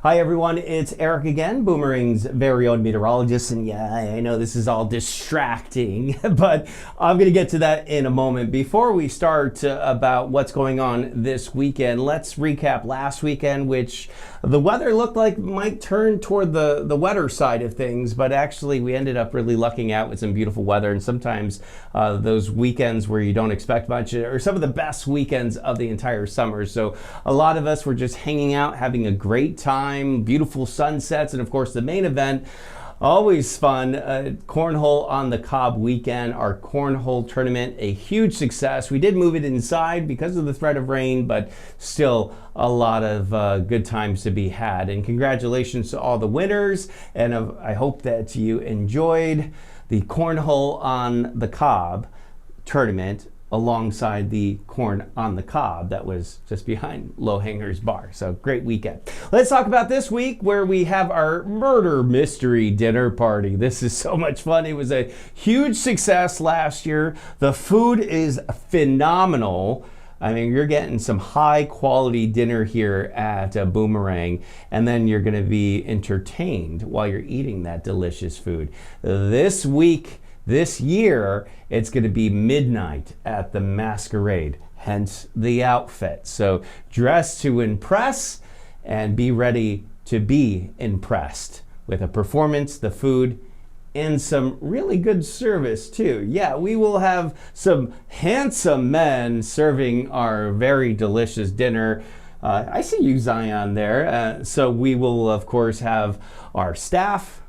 Hi everyone, it's Eric again, Boomerang's very own meteorologist, and yeah, I know this is all distracting, but I'm going to get to that in a moment. Before we start about what's going on this weekend, let's recap last weekend, which the weather looked like might turn toward the wetter side of things, but actually we ended up really lucking out with some beautiful weather, and sometimes those weekends where you don't expect much are some of the best weekends of the entire summer. So a lot of us were just hanging out, having a great time, beautiful sunsets, and of course the main event, always fun, cornhole on the cob weekend, our cornhole tournament, a huge success. We did move it inside because of the threat of rain, but still a lot of good times to be had. And congratulations to all the winners, and I hope that you enjoyed the cornhole on the cob tournament alongside the corn on the cob that was just behind Low Hangers Bar. So great weekend. Let's talk about this week where we have our murder mystery dinner party. This is so much fun. It was a huge success last year. The food is phenomenal. I mean, you're getting some high quality dinner here at Boomerang, and then you're going to be entertained while you're eating that delicious food. This year, it's going to be midnight at the Masquerade, hence the outfit. So dress to impress and be ready to be impressed with a performance, the food, and some really good service too. Yeah, we will have some handsome men serving our very delicious dinner. I see you, Zion, there. So we will, of course, have our staff,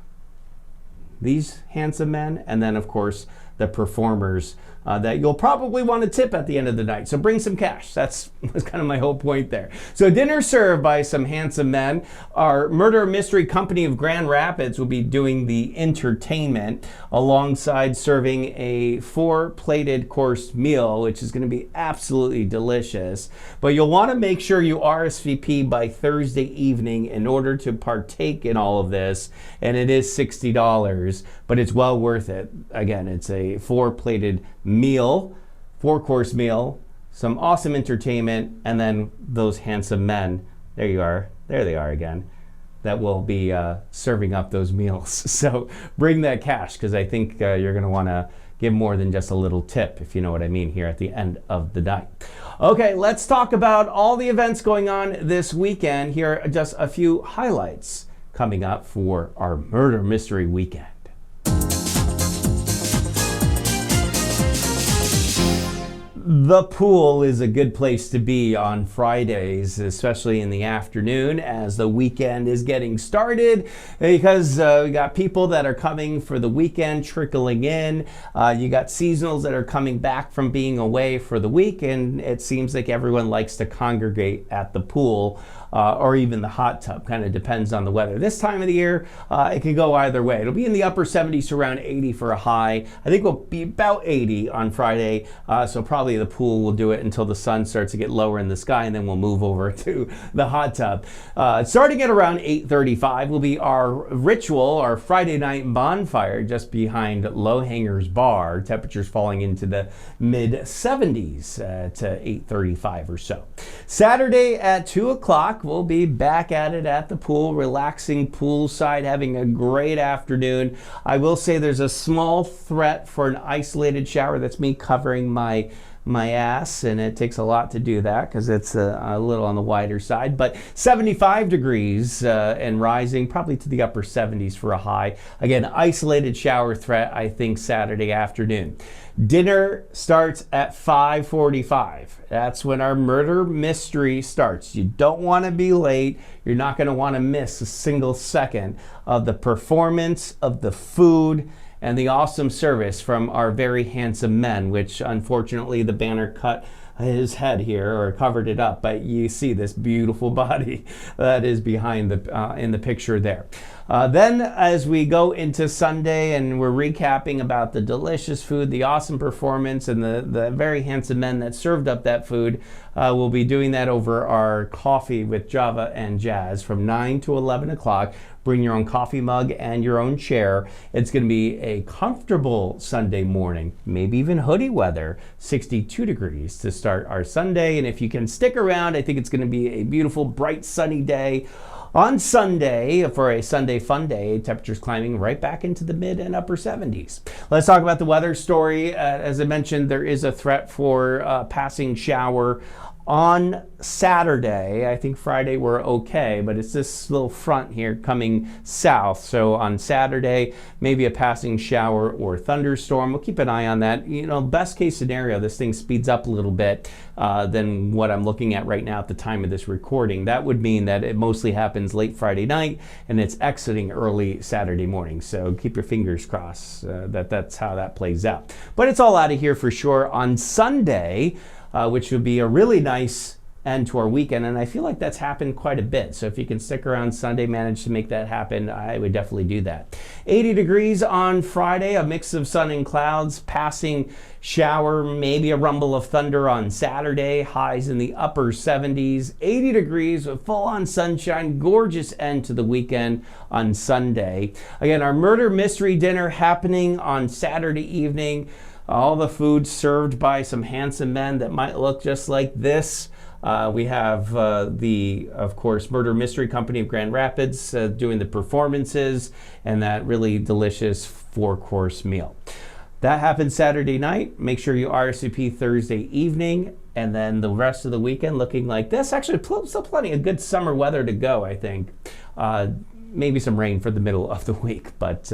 these handsome men, and then of course the performers that you'll probably want to tip at the end of the night. So bring some cash. That's kind of my whole point there. So dinner served by some handsome men. Our Murder Mystery Company of Grand Rapids will be doing the entertainment alongside serving a 4-plated course meal, which is going to be absolutely delicious. But you'll want to make sure you RSVP by Thursday evening in order to partake in all of this. And it is $60, but it's well worth it. Again, it's a 4-plated meal, 4-course meal, some awesome entertainment, and then those handsome men. There you are. There they are again. That will be serving up those meals. So bring that cash, because I think you're going to want to give more than just a little tip, if you know what I mean, here at the end of the night. Okay, let's talk about all the events going on this weekend. Here are just a few highlights coming up for our Murder Mystery Weekend. The pool is a good place to be on Fridays, especially in the afternoon as the weekend is getting started, because we got people that are coming for the weekend trickling in. You got seasonals that are coming back from being away for the week, and it seems like everyone likes to congregate at the pool or even the hot tub. Kind of depends on the weather. This time of the year, it can go either way. It'll be in the upper 70s to around 80 for a high. I think we'll be about 80 on Friday, so probably the pool will do it until the sun starts to get lower in the sky, and then we'll move over to the hot tub. Starting at around 8:35 will be our ritual, our Friday night bonfire just behind Low Hangers Bar. Temperatures falling into the mid 70s to 8:35 or so. Saturday at 2 o'clock, we'll be back at it at the pool, relaxing poolside, having a great afternoon. I will say there's a small threat for an isolated shower. That's me covering my ass, and it takes a lot to do that because it's a little on the wider side, but 75 degrees and rising probably to the upper 70s for a high. Again, isolated shower threat, I think, Saturday afternoon. Dinner starts at 5:45. That's when our murder mystery starts. You don't want to be late. You're not going to want to miss a single second of the performance, of the food, and the awesome service from our very handsome men, which unfortunately the banner cut his head here or covered it up, but you see this beautiful body that is behind in the picture there. Then as we go into Sunday and we're recapping about the delicious food, the awesome performance, and the very handsome men that served up that food, we'll be doing that over our coffee with Java and Jazz from 9 to 11 o'clock. Bring your own coffee mug and your own chair. It's going to be a comfortable Sunday morning, maybe even hoodie weather, 62 degrees to start start our Sunday. And if you can stick around, I think it's going to be a beautiful, bright, sunny day. On Sunday, for a Sunday fun day, temperatures climbing right back into the mid and upper 70s. Let's talk about the weather story. As I mentioned, there is a threat for a passing shower on Saturday. I think Friday we're okay, but it's this little front here coming south. So on Saturday, maybe a passing shower or thunderstorm. We'll keep an eye on that. Best case scenario, this thing speeds up a little bit than what I'm looking at right now at the time of this recording. That would mean that it mostly happens late Friday night and it's exiting early Saturday morning. So keep your fingers crossed that that's how that plays out. But it's all out of here for sure. On Sunday, which would be a really nice end to our weekend, and I feel like that's happened quite a bit. So if you can stick around Sunday, manage to make that happen, I would definitely do that. 80 degrees on Friday, a mix of sun and clouds, passing shower, maybe a rumble of thunder on Saturday, highs in the upper 70s. 80 degrees with full-on sunshine, gorgeous end to the weekend on Sunday. Again, our murder mystery dinner happening on Saturday evening. All the food served by some handsome men that might look just like this. We have of course, Murder Mystery Company of Grand Rapids doing the performances and that really delicious 4-course meal. That happens Saturday night. Make sure you RSVP Thursday evening, and then the rest of the weekend looking like this. Actually, still plenty of good summer weather to go, I think. Maybe some rain for the middle of the week, but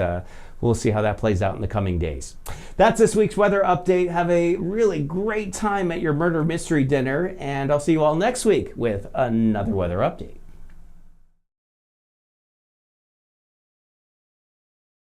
we'll see how that plays out in the coming days. That's this week's weather update. Have a really great time at your murder mystery dinner, and I'll see you all next week with another weather update.